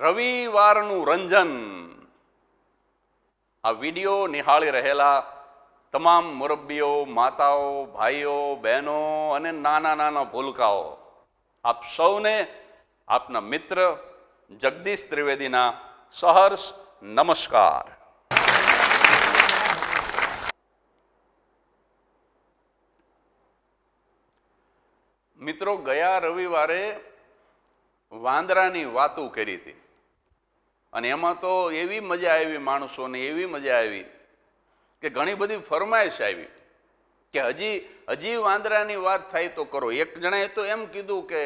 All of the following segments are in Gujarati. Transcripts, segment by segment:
રવિવારનું રંજન. આ વિડીયો નિહાળી રહેલા તમામ મુરબ્બીઓ, માતાઓ, ભાઈઓ, બહેનો અને નાના નાના ભૂલકાઓ, આપ સૌને આપના મિત્ર જગદીશ ત્રિવેદીના સહર્ષ નમસ્કાર. મિત્રો, ગયા રવિવારે વાંદરાની વાતો કરી હતી અને એમાં તો એવી મજા આવી, માણસોને એવી મજા આવી કે ઘણી બધી ફરમાઈશ આવી કે હજી વાંદરાની વાત થાય તો કરો. એક જણાએ તો એમ કીધું કે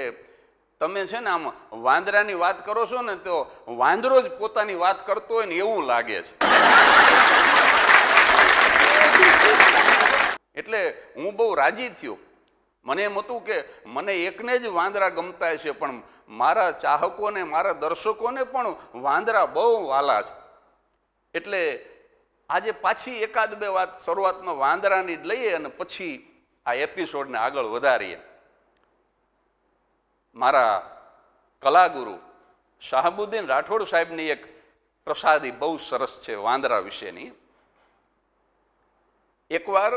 તમે છે ને આમ વાંદરાની વાત કરો છો ને તો વાંદરો જ પોતાની વાત કરતો હોય ને એવું લાગે છે. એટલે હું બહુ રાજી થયો. મને એમ હતું કે મને એકને જ વાંદરા ગમતા છે, પણ મારા ચાહકોને, મારા દર્શકોને પણ વાંદરા બહુ વાલા છે. એટલે આજે પાછી એકાદ બે વાત શરૂઆતમાં વાંદરાની જ લઈએ અને પછી આ એપિસોડને આગળ વધારીએ. મારા કલાગુરુ શાહબુદ્દીન રાઠોડ સાહેબની એક પ્રસાદી બહુ સરસ છે વાંદરા વિશેની. એકવાર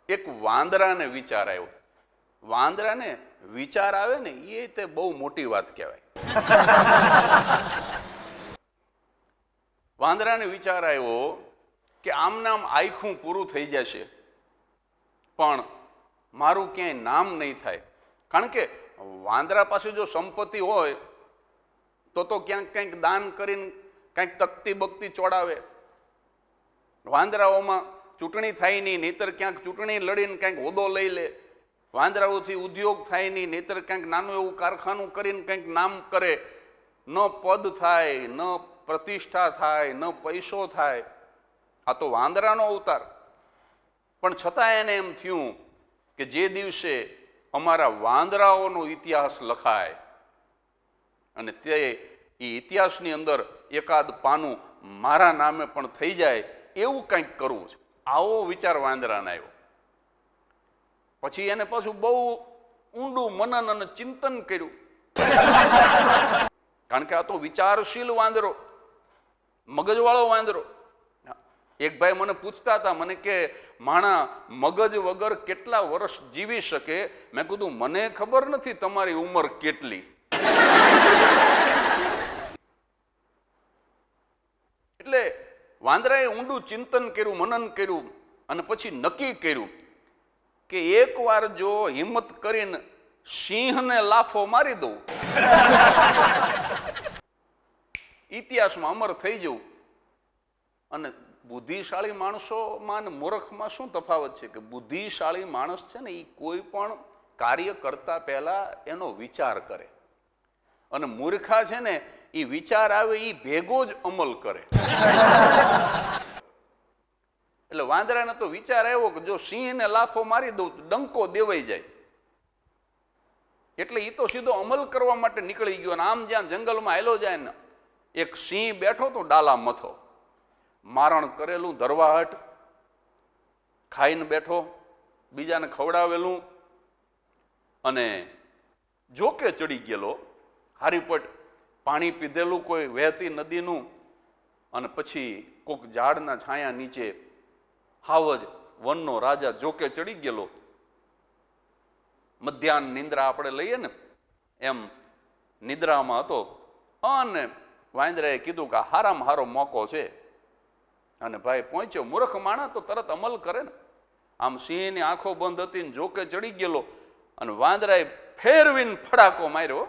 એક વાંદરાને વિચાર આવ્યો. વાંદરાને વિચાર આવે ને એ તે બહુ મોટી વાત કહેવાય. વાંદરાને વિચાર આવ્યો કે આમને આમ આખું પૂરું થઈ જશે પણ મારું ક્યાંય નામ નહીં થાય. કારણ કે વાંદરા પાસે જો સંપત્તિ હોય તો ક્યાંક કંઈક દાન કરીને કંઈક તકતી બકતી ચોડાવે. વાંદરાઓમાં ચૂંટણી થાય નહીં, નહીતર ક્યાંક ચૂંટણી લડીને કંઈક હોદ્દો લઈ લે. વાંદરાઓથી ઉદ્યોગ થાય નહીં, નહીતર કંઈક નાનું એવું કારખાનું કરીને કંઈક નામ કરે. ન પદ થાય, ન પ્રતિષ્ઠા થાય, ન પૈસો થાય. આ તો વાંદરાનો અવતાર. પણ છતાં એને એમ થયું કે જે દિવસે અમારા વાંદરાઓનો ઇતિહાસ લખાય અને તે ઇતિહાસની અંદર એકાદ પાનું મારા નામે પણ થઈ જાય એવું કંઈક કરવું છે. આવો વિચાર વાંદરાને આવ્યો. પછી એને પાછું બહુ ઊંડું મનન અને ચિંતન કર્યું. કારણ કે આ તો વિચારશીલ વાંદરો, મગજવાળો વાંદરો. એક ભાઈ મને પૂછતા હતા, મને કે માણા મગજ વગર કેટલા વર્ષ જીવી શકે? મેં કીધું મને ખબર નથી તમારી ઉંમર કેટલી. એટલે વાંદરાએ ઊંડું ચિંતન કર્યું, મનન કર્યું અને પછી નક્કી કર્યું કે એકવાર જો હિંમત કરીને સિંહને લાફો મારી દઉં, ઇતિહાસમાં અમર થઈ જવું. અને બુદ્ધિશાળી માણસોમાં અને મૂર્ખમાં શું તફાવત છે કે બુદ્ધિશાળી માણસ છે ને એ કોઈ પણ કાર્ય કરતા પહેલા એનો વિચાર કરે, અને મૂર્ખા છે ને એ વિચાર આવે એ ભેગો જ અમલ કરે. એટલે વાંદરાને તો વિચાર આવ્યો કે જો સિંહને લાફો મારી દઉં તો ડંકો દેવાઈ જાય. એટલે એ તો સીધો અમલ કરવા માટે નીકળી ગયો. અને આમ જ્યાં જંગલમાં હાલ્યો જાય ને એક સિંહ બેઠો તો ડાલા મથો, મારણ કરેલું ધરવાહટ ખાઈને બેઠો, બીજાને ખવડાવેલું અને જોકે ચડી ગયેલો, હારીપટ પાણી પીધેલું કોઈ વહેતી નદીનું, અને પછી કોઈક ઝાડના છાયા નીચે હાવજ વનનો રાજા જોકે ચડી ગયેલો. મધ્યાહન નિંદ્રા આપણે લઈએ ને એમ નિદ્રામાં હતો. અને વાંદરાએ કીધું કે હારામાં હારો મોકો છે. અને ભાઈ પહોંચ્યો. મૂર્ખ માણસ તો તરત અમલ કરે ને. આમ સિંહની આંખો બંધ હતી ને જોકે ચડી ગયેલો અને વાંદરાએ ફેરવીને ફડાકો માર્યો.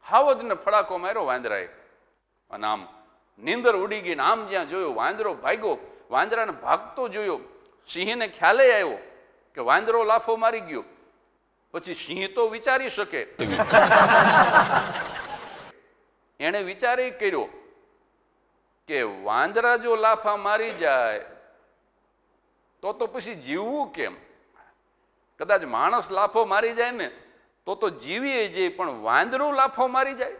હાવજને ફડાકો માર્યો વાંદરાએ. અને આમ નીંદર ઉડી ગઈ ને આમ જ્યાં જોયો વાંદરો ભાગ્યો. વાંદરાને ભાગતો જોયો. સિંહને ખ્યાલે આવ્યો કે વાંદરો લાફો મારી ગયો. પછી સિંહ તો વિચારી શકે. એણે વિચાર એ કર્યો કે વાંદરા જો લાફા મારી જાય તો પછી જીવવું કેમ? કદાચ માણસ લાફો મારી જાય ને તો જીવીએ જઈએ, પણ વાંદરું લાફો મારી જાય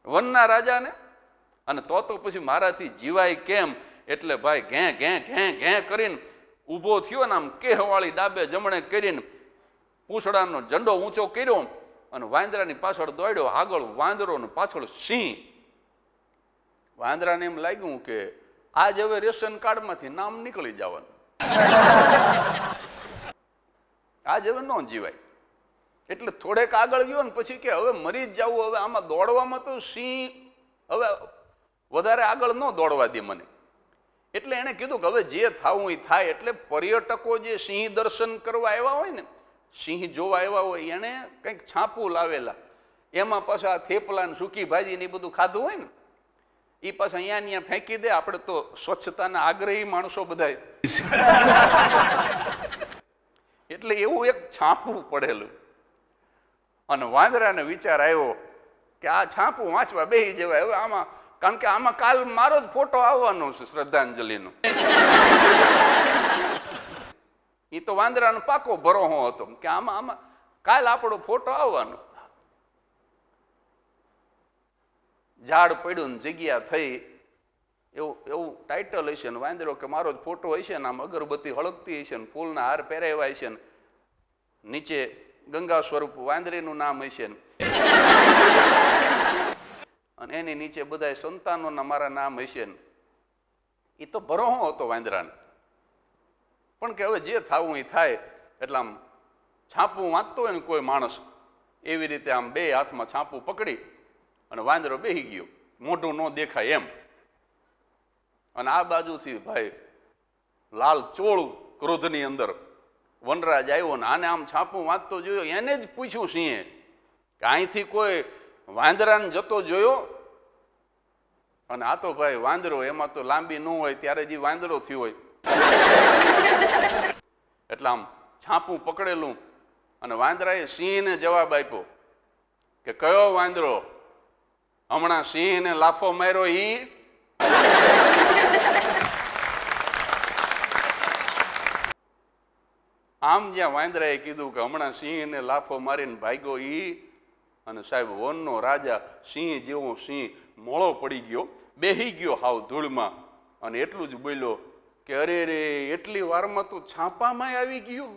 વનના રાજાને, અને તો પછી મારાથી જીવાય કેમ? એટલે ભાઈ ઘે ઘે ઘે ઘે કરીને ઊભો થયો ને આમ કેહવાળી ડાબે જમણે કરીને પૂંછડાનો ઝંડો ઊંચો કર્યો અને વાંદરાની પાછળ દોડ્યો. આગળ વાંદરો ને પાછળ સિંહ. વાંદરાને એમ લાગ્યું કે આજ હવે રેશન કાર્ડમાંથી નામ નીકળી જવાનું, આજ હવે ન જીવાય. એટલે થોડેક આગળ ગયો ને પછી કે હવે મરી જ જવું, હવે આમાં દોડવામાં તો સિંહ હવે વધારે આગળ ન દોડવા દે મને. એટલે એણે કીધું કે હવે જે થવું એ થાય. એટલે પર્યટકો જે સિંહ દર્શન કરવા આવ્યા હોય ને, સિંહ જોવા આવ્યા હોય, એને કંઈક છાપું લાવેલા, એમાં પાછા થેપલા ને સૂકી ભાજી ને એ બધું ખાધું હોય ને, એ પાછા અહીંયા અહીંયા ફેંકી દે. આપણે તો સ્વચ્છતાના આગ્રહી માણસો બધા, એટલે એવું એક છાપું પડેલું. અને વાંદરાને વિચાર આવ્યો કે આ છાપું વાંચવા બેસી જવાય હવે આમાં, કારણ કે આમાં કાલ મારો જ ફોટો આવવાનો છે શ્રદ્ધાંજલિનો. એ તો વાંદરાનો પાકો ભરોહો હતો કે આમાં કાલ આપણો ફોટો આવવાનો. ઝાડ પડ્યું ને જગ્યા થઈ, એવું ટાઇટલ હશે ને વાંદરો કે મારો જ ફોટો હશે ને, આમ અગરબત્તી હળગતી હશે ને, ફૂલના હાર પહેરાવ્યા હશે ને, નીચે ગંગા સ્વરૂપ વાંદરીનું નામ હશે ને, અને એની નીચે બધા સંતાનોના મારા નામ હશે ને. એ તો ભરોહો હતો વાંદરાને. પણ કે હવે જે થવું એ થાય. એટલે આમ છાપું વાંચતો હોય ને કોઈ માણસ, એવી રીતે આમ બે હાથમાં છાપું પકડી અને વાંદરો બેસી ગયો, મોઢું ન દેખાય એમ. અને આ બાજુથી ભાઈ લાલ ચોળું ક્રોધની અંદર વનરાજ આવ્યો ને આને આમ છાપું વાંચતો જોયો. એને જ પૂછ્યું સિંહે કે અહીંથી કોઈ વાંદરાને જતો જોયો? અને આ તો ભાઈ વાંદરો, એમાં તો લાંબી ન હોય ત્યારે જે વાંદરો થયો હોય. એટલે આમ છાપું પકડેલું અને વાંદરાએ સિંહને જવાબ આપ્યો કે કયો વાંદરો હમણાં સિંહને લાફો માર્યો? ઈ આમ જ્યાં વાંદરાએ કીધું કે હમણાં સિંહને લાફો મારીને ભાગ્યો ઈ, અને સાહેબ વનનો રાજા સિંહ જેવો સિંહ મોળો પડી ગયો, બેહી ગયો હાવ ધૂળમાં. અને એટલું જ બોલ્યો કે અરે રે, એટલી વારમાં તો છાપામાં આવી ગયો.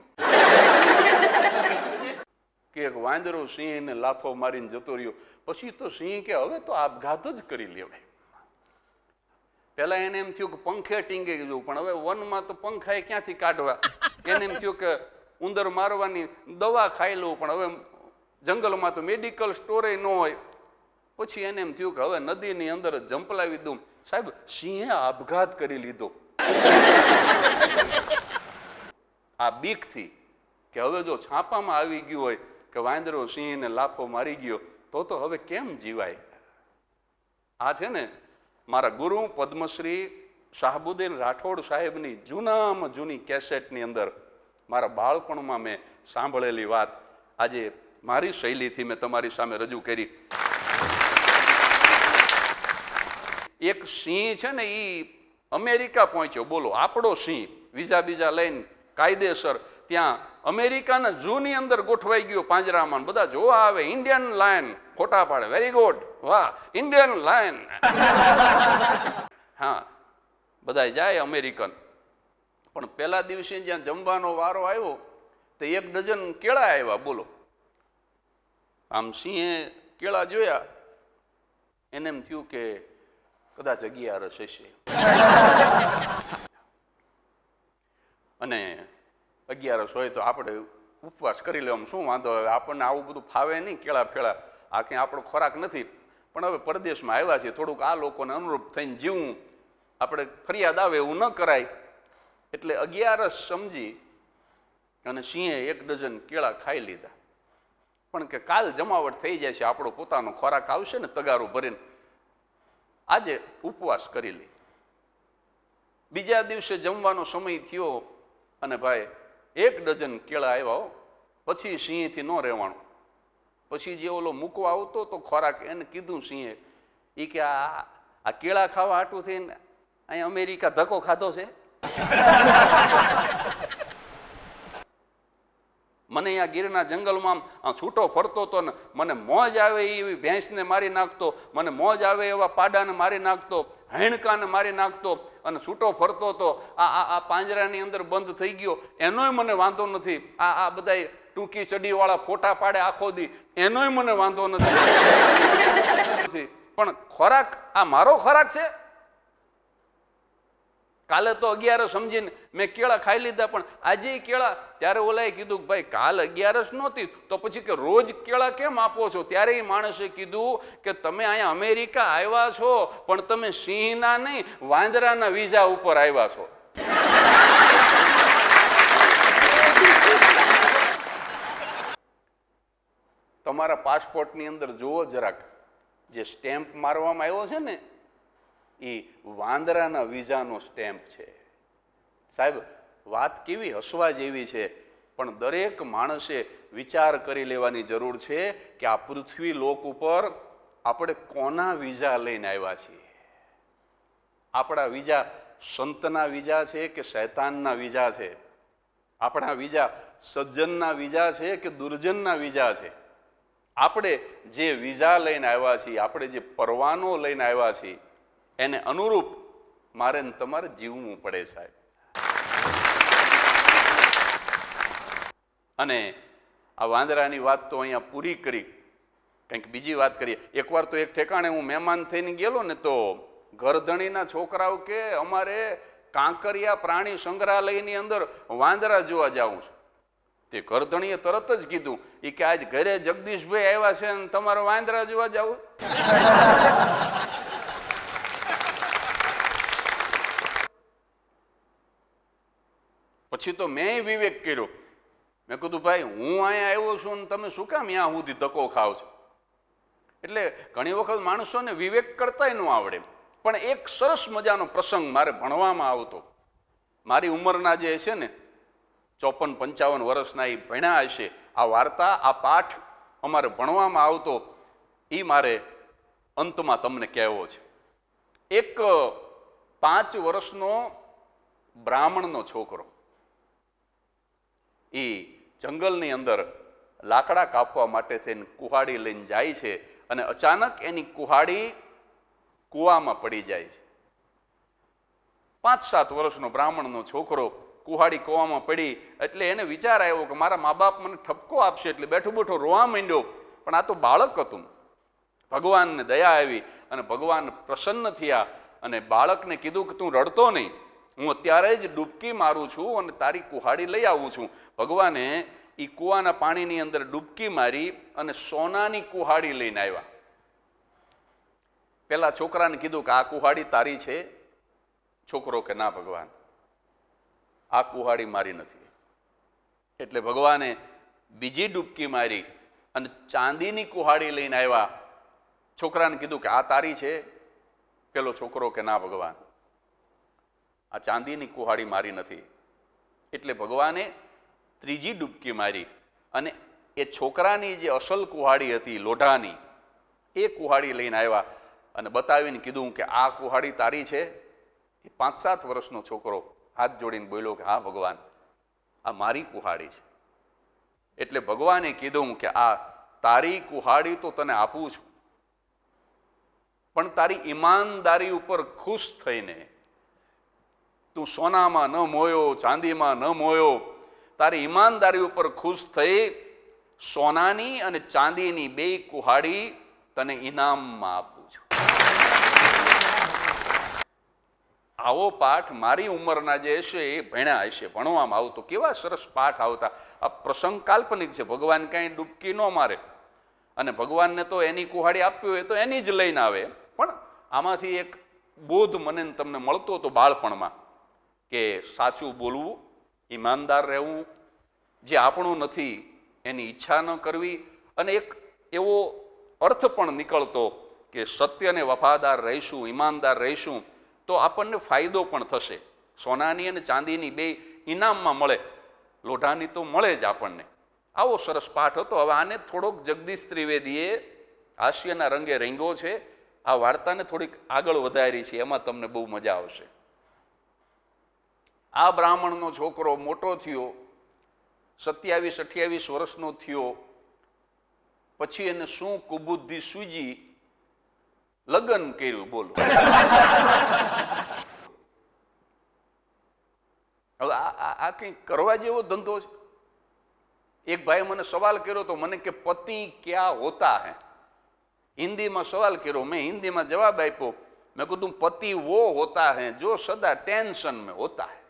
કે એક વાંદરો સિંહને લાફો મારીને જતો રહ્યો. પછી તો સિંહ કે હવે તો આપઘાત જ કરી લેવાય. પેલા એને એમ થયું કે પંખે ટીંગી જવું, પણ હવે વનમાં તો પંખાએ ક્યાંથી કાઢવા. એને એમ થયું કે ઉંદર મારવાની દવા ખાઈ લઉં, પણ હવે જંગલમાં તો મેડિકલ સ્ટોરે ન હોય. પછી એને એમ થયું કે હવે નદીની અંદર જ ઝંપલાવી દઉં. સાહેબ સિંહે આપઘાત કરી લીધો આ બીકથી કે હવે જો છાપામાં આવી ગયું હોય કે વાંદરો સિંહને લાફો મારી ગયો તો હવે કેમ જીવાય. આ છે ને મારા ગુરુ પદ્મશ્રી શાહબુદ્દીન રાઠોડ સાહેબની જૂનામાં જૂની કેસેટની અંદર મારા બાળપણમાં મેં સાંભળેલી વાત આજે મારી શૈલીથી મેં તમારી સામે રજૂ કરી. એક સિંહ છે ને, એ અમેરિકા પહોંચ્યો. બોલો, આપણો સિંહ વિઝા બીજા લઈને કાયદેસર ત્યાં અમેરિકાના ઝૂની અંદર ગોઠવાઈ ગયો પાંજરામાં. બધા જોવા આવે, ઇન્ડિયન લાયન ફોટા પાડે, વેરી ગુડ, વાહ ઇન્ડિયન લાયન. હા, બધા જાય અમેરિકન. પણ પહેલા દિવસે જ્યાં જમવાનો વારો આવ્યો તો 1 ડઝન કેળા આવ્યા. બોલો, આમ સિંહે કેળા જોયા, એને એમ થયું કે કદાચ 11 હશે. અને 11 હોય તો આપણે ઉપવાસ કરી લેવામાં શું વાંધો? હવે આપણને આવું બધું ફાવે નહીં, કેળા ફેળા, આ કંઈ આપણો ખોરાક નથી. પણ હવે પરદેશમાં આવ્યા છીએ, થોડુંક આ લોકોને અનુરૂપ થઈને જીવવું, આપણે ફરિયાદ આવે એવું ન કરાય. એટલે 11 સમજી અને સિંહે 1 ડઝન કેળા ખાઈ લીધા. પણ કે કાલ જમાવટ થઈ જાય છે, આપણો પોતાનો ખોરાક આવશે ને તગારું ભરીને, આજે ઉપવાસ કરી લે. બીજા દિવસે જમવાનો સમય થયો અને ભાઈ 1 ડઝન કેળા આવ્યા. પછી સિંહથી ન રહેવાનું. પછી જે ઓલો મૂકવા આવતો તો ખોરાક, એને કીધું સિંહે, એ કે આ કેળા ખાવા હાટું થઈને અહીંયા અમેરિકા ધક્કો ખાધો છે? મને મને અહીંયા ગીરના જંગલમાં આમ છૂટો ફરતો હતો ને મને મોજ આવે એવી ભેંસને મારી નાખતો, મને મોજ આવે એવા પાડાને મારી નાખતો, હૈણકાને મારી નાખતો અને છૂટો ફરતો હતો. આ પાંજરાની અંદર બંધ થઈ ગયો એનોય મને વાંધો નથી. આ બધા ટૂંકી ચડીવાળા ફોટા પાડે આખો દી એનોય મને વાંધો નથી. પણ ખોરાક આ મારો ખોરાક છે. કાલે તો 11 સમજીને મેં કેળા ખાઈ લીધા, પણ આજે કેળા. ત્યારે ઓલાએ કીધું કે ભાઈ કાલ 11 નહોતી તો પછી કે રોજ કેળા કેમ આપો છો? ત્યારે એ માણસે કીધું કે તમે અહીંયા અમેરિકા આવ્યા છો પણ તમે સિંહના નહીં વાંદરાના વિઝા ઉપર આવ્યા છો. તમારા પાસપોર્ટની અંદર જુઓ જરાક, જે સ્ટેમ્પ મારવામાં આવ્યો છે ને એ વાંદરાના વિઝાનો સ્ટેમ્પ છે. સાહેબ વાત કેવી હસવા જેવી છે, પણ દરેક માણસે વિચાર કરી લેવાની જરૂર છે કે આ પૃથ્વી લોક ઉપર આપણે કોના વિઝા લઈને આવ્યા છીએ. આપણા વિઝા સંતના વિઝા છે કે શૈતાનના વિઝા છે? આપણા વિઝા સજ્જનના વિઝા છે કે દુર્જનના વિઝા છે? આપણે જે વિઝા લઈને આવ્યા છીએ, આપણે જે પરવાનો લઈને આવ્યા છીએ એને અનુરૂપ મારે ને તમારે જીવવું પડે સાહેબ. અને આ વાંદરાની વાત તો અહીંયા પૂરી કરી, કંઈક બીજી વાત કરીએ. એકવાર તો એક ઠેકાણે હું મહેમાન થઈને ગયેલો ને તો ઘરધણીના છોકરાઓ કે અમારે કાંકરિયા પ્રાણી સંગ્રહાલયની અંદર વાંદરા જોવા જવું છે. તે ઘરધણીએ તરત જ કીધું એ કે આજ ઘરે જગદીશભાઈ આવ્યા છે અને તમારે વાંદરા જોવા જવું? પછી તો મેં વિવેક કર્યો. મેં કીધું ભાઈ હું અહીંયા આવ્યો છું ને તમે શું કામ અહીંયા સુધી ધક્કો ખાવ છો? એટલે ઘણી વખત માણસોને વિવેક કરતાય ન આવડે. પણ એક સરસ મજાનો પ્રસંગ મારે ભણવામાં આવતો. મારી ઉંમરના જે છે ને 54-55 વર્ષના એ ભણ્યા હશે. આ વાર્તા, આ પાઠ અમારે ભણવામાં આવતો. એ મારે અંતમાં તમને કહેવો છે. એક 5 વર્ષનો બ્રાહ્મણનો છોકરો એ જંગલની અંદર લાકડા કાપવા માટે થઈને કુહાડી લઈને જાય છે અને અચાનક એની કુહાડી કૂવામાં પડી જાય છે. 5-7 વર્ષનો બ્રાહ્મણનો છોકરો, કુહાડી કૂવામાં પડી એટલે એને વિચાર આવ્યો કે મારા મા બાપ મને ઠપકો આપશે, એટલે બેઠો બેઠો રોવા માંડ્યો. પણ આ તો બાળક હતું. ભગવાનને દયા આવી અને ભગવાન પ્રસન્ન થયા અને બાળકને કીધું કે તું રડતો નહીં, હું અત્યારે જ ડૂબકી મારું છું અને તારી કુહાડી લઈ આવું છું. ભગવાને એ કૂવાના પાણીની અંદર ડૂબકી મારી અને સોનાની કુહાડી લઈને આવ્યા. પેલા છોકરાને કીધું કે આ કુહાડી તારી છે? છોકરો કે ના ભગવાન, આ કુહાડી મારી નથી. એટલે ભગવાને બીજી ડૂબકી મારી અને ચાંદીની કુહાડી લઈને આવ્યા. છોકરાને કીધું કે આ તારી છે? પેલો છોકરો કે ના ભગવાન, આ ચાંદીની કુહાડી મારી નથી. એટલે ભગવાને ત્રીજી ડૂબકી મારી અને એ છોકરાની જે અસલ કુહાડી હતી લોઢાની, એ કુહાડી લઈને આવ્યા અને બતાવીને કીધું કે આ કુહાડી તારી છે? એ 5-7 વર્ષનો છોકરો હાથ જોડીને બોલ્યો કે હા ભગવાન, આ મારી કુહાડી છે. એટલે ભગવાને કીધું કે આ તારી કુહાડી તો તને આપું છું, પણ તારી ઈમાનદારી ઉપર ખુશ થઈને, તું સોનામાં ન મોયો, ચાંદીમાં ન મોયો, તારી ઈમાનદારી ઉપર ખુશ થઈ સોનાની અને ચાંદીની 2 કુહાડી તને ઇનામમાં આપું છું. આવો પાઠ મારી ઉંમરના જે હશે એ ભણ્યા હશે, ભણવામાં આવતો. કેવા સરસ પાઠ આવતા. આ પ્રસંગ કાલ્પનિક છે. ભગવાન કાંઈ ડૂબકી ન મારે અને ભગવાનને તો એની કુહાડી આપવી હોય તો એની જ લઈને આવે. પણ આમાંથી એક બોધ મને તમને મળતો હતો બાળપણમાં કે સાચું બોલવું, ઈમાનદાર રહેવું, જે આપણું નથી એની ઈચ્છા ન કરવી, અને એક એવો અર્થ પણ નીકળતો કે સત્યને વફાદાર રહીશું, ઈમાનદાર રહીશું તો આપણને ફાયદો પણ થશે. સોનાની અને ચાંદીની 2 ઇનામમાં મળે, લોઢાની તો મળે જ આપણને. આવો સરસ પાઠ હતો. હવે આને થોડોક જગદીશ ત્રિવેદીએ હાસ્યના રંગે રંગ્યો છે. આ વાર્તાને થોડીક આગળ વધારી છે, એમાં તમને બહુ મજા આવશે. આ બ્રાહ્મણનો છોકરો મોટો થયો, 27-28 વર્ષનો થયો પછી એને શું કુબુદ્ધિ સૂજી લગ્ન કર્યું. બોલો હવે આ કઈ કરવા જેવો ધંધો છે? એક ભાઈ મને સવાલ કર્યો તો મને કે પતિ ક્યાં હોતા હૈ? हिंदी में सवाल करो, मैं हिंदी में जवाब आप्यो. मैं कहूँ तुम पति वो होता है जो सदा टेंशन में होता है.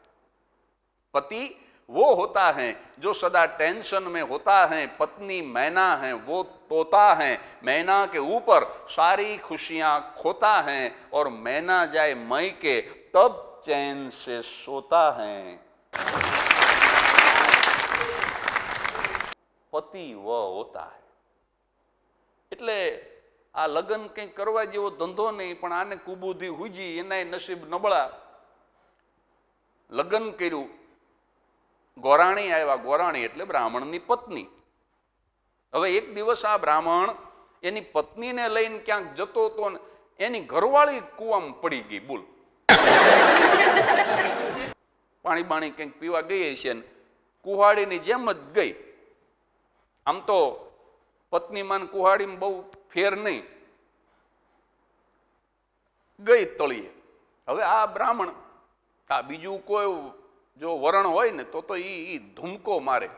पति वो होता है जो सदा टेंशन में होता है. पत्नी मैना है वो तोता है. मैना के ऊपर सारी खुशियां खोता है और मैना जाए मई के तब चैन से सोता है. पति वो होता है. એટલે આ લગ્ન કંઈ કરવા જેવો ધંધો નહીં, પણ આને કુબુદ્ધિ હુજી, એના નસીબ નબળા. લગ્ન કર્યું, ગોરાણી આવ્યા. ગોરાણી એટલે બ્રાહ્મણની પત્ની. હવે એક દિવસ આ બ્રાહ્મણ એની પત્નીને લઈને ક્યાંક જતો હતો ને એની ઘરવાળી કૂવામાં પડી ગઈ. બોલ, પાણી બાણી કંઈક પીવા ગઈ છે ને કુહાડીની જેમ જ ગઈ. આમ તો પત્નીમાં કુહાડીમાં બહુ ફેર નહીં, ગઈ તળીએ. હવે આ બ્રાહ્મણ, આ બીજું કોઈ જો વરણ હોય ને તો ઈ ધૂમકો મારે.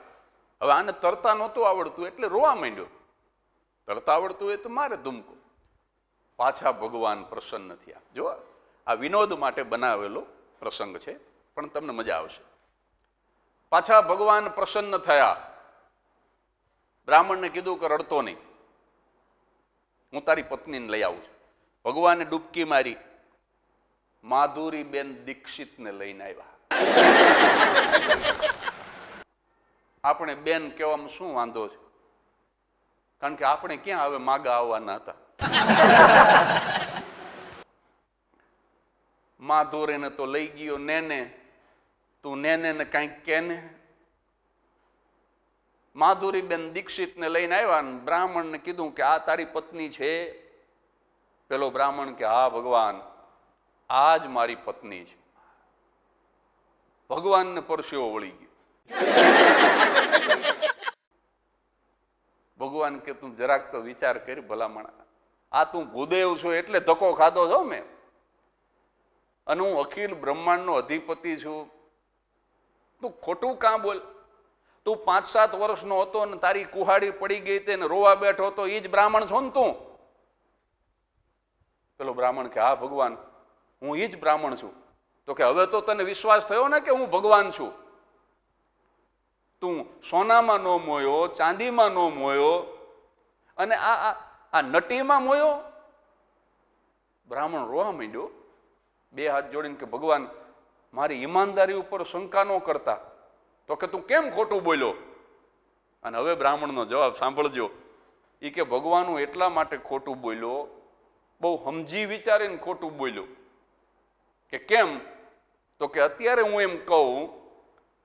હવે આને તરતા નહોતું આવડતું એટલે રોવા માંડ્યો. તરતા આવડતું હોય તો મારે ધૂમકો. પાછા ભગવાન પ્રસન્ન થયા. જો આ વિનોદ માટે બનાવેલો પ્રસંગ છે, પણ તમને મજા આવશે. પાછા ભગવાન પ્રસન્ન થયા. બ્રાહ્મણને કીધું કે રડતો નહીં, હું તારી પત્નીને લઈ આવું છું. ભગવાને ડૂબકી મારી, માધુરીબેન દીક્ષિતને લઈને આવ્યા. આપણે બેન કહેવામાં શું વાંધો છે? કારણ કે આપણે ક્યાં હવે માગા આવવાના હતા. માધુરીને તો લઈ ગયો નેને, તું નેને ને કાંઈક કેને. માધુરીબેન દીક્ષિતને લઈને આવ્યા ને બ્રાહ્મણને કીધું કે આ તારી પત્ની છે? પેલો બ્રાહ્મણ કે હા ભગવાન, આ જ મારી પત્ની છે. ભગવાનને પરસેવો વળી ગયો. ભગવાન કે તું જરાક તો વિચાર કરી ભલામણ, આ તું ભૂદેવ છો એટલે ધક્કો ખાધો છો મેં, અને હું અખિલ બ્રહ્માંડનો અધિપતિ છું. તું ખોટું કાં બોલ? તું 5-7 વર્ષનો હતો ને તારી કુહાડી પડી ગઈ તે ને રોવા બેઠો તો એ જ બ્રાહ્મણ છો ને તું? પેલો બ્રાહ્મણ કે હા ભગવાન, હું એ જ બ્રાહ્મણ છું. તો કે હવે તો તને વિશ્વાસ થયો ને કે હું ભગવાન છું? તું સોનામાં નો મોયો, ચાંદીમાં નો મોયો, અને આ નટીમાં મોયો? બ્રાહ્મણ રોવા માંડ્યો, 2 હાથ જોડીને કે ભગવાન, મારી ઈમાનદારી ઉપર શંકા ન કરતા. તો કે તું કેમ ખોટું બોલ્યો? અને હવે બ્રાહ્મણનો જવાબ સાંભળજો. એ કે ભગવાન હું એટલા માટે ખોટું બોલ્યો, બહુ સમજી વિચારીને ખોટું બોલ્યો. કે કેમ? તો કે અત્યારે હું એમ કહું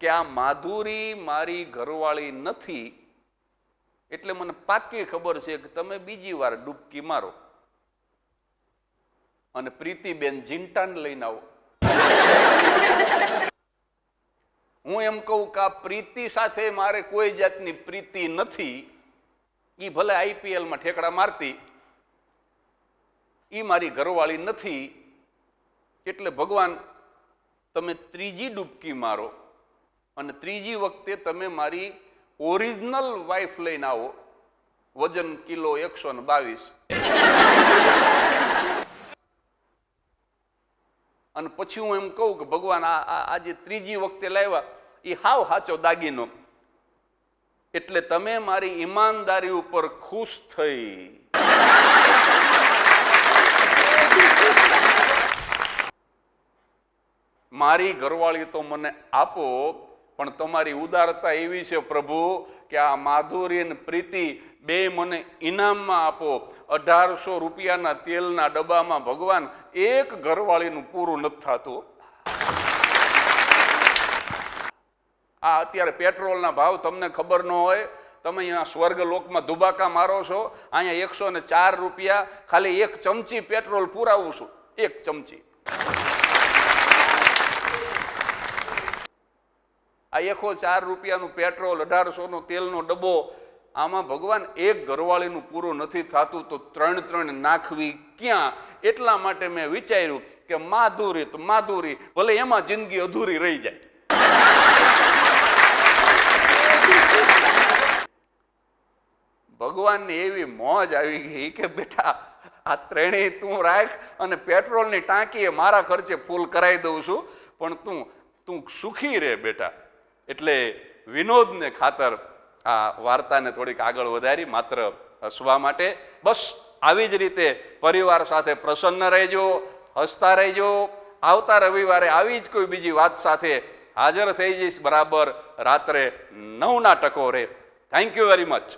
કે આ માધુરી મારી ઘરવાળી નથી, એટલે મને પાક્કી ખબર છે કે તમે બીજી વાર ડૂબકી મારો અને પ્રીતિબેન જીંટાને લઈને આવો. હું એમ કહું કે આ પ્રીતિ સાથે મારે કોઈ જાતની પ્રીતિ નથી. એ ભલે આઈપીએલમાં ઠેકડા મારતી, એ મારી ઘરવાળી નથી. એટલે ભગવાન તમે ત્રીજી ડૂબકી મારો અને ત્રીજી વખતે તમે મારી ઓરિજિનલ વાઈફ લઈને આવો, વજન કિલો 122, અને પછી હું એમ કહું કે ભગવાન આજે ત્રીજી વખતે લાવ્યા એ હાવ સાચો દાગીનો, એટલે તમે મારી ઈમાનદારી ઉપર ખુશ થઈ મારી ઘરવાળી તો મને આપો, પણ તમારી ઉદારતા એવી છે પ્રભુ કે આ માધુરી અને પ્રીતિ બે મને ઇનામમાં આપો. 1800 રૂપિયાના તેલના ડબ્બામાં ભગવાન એક ઘરવાળીનું પૂરું નથી થતું. આ અત્યારે પેટ્રોલના ભાવ તમને ખબર ન હોય, તમે અહીંયા સ્વર્ગલોકમાં ધુબાકા મારો છો. અહીંયા 104 રૂપિયા ખાલી 1 ચમચી પેટ્રોલ પુરાવું છું, 1 ચમચી. આ 104 રૂપિયાનું પેટ્રોલ, 1800નો તેલનો ડબ્બો, આમાં ભગવાન એક ઘરવાળીનું પૂરું નથી થતું તો 3 નાખવી ક્યાં? એટલા માટે મેં વિચાર્યું કે માધુરી તો માધુરી, ભલે એમાં જિંદગી અધૂરી રહી જાય. ભગવાનની એવી મોજ આવી ગઈ કે બેટા આ ત્રણેય તું રાખ અને પેટ્રોલની ટાંકી મારા ખર્ચે ફૂલ કરાવી દઉં છું, પણ તું સુખી રહે બેટા. એટલે વિનોદને ખાતર આ વાર્તાને થોડીક આગળ વધારી, માત્ર હસવા માટે. બસ આવી જ રીતે પરિવાર સાથે પ્રસન્ન રહેજો, હસતા રહેજો. આવતા રવિવારે આવી જ કોઈ બીજી વાત સાથે હાજર થઈ જઈશ, બરાબર રાત્રે 9 ના ટકોરે. Thank you very much.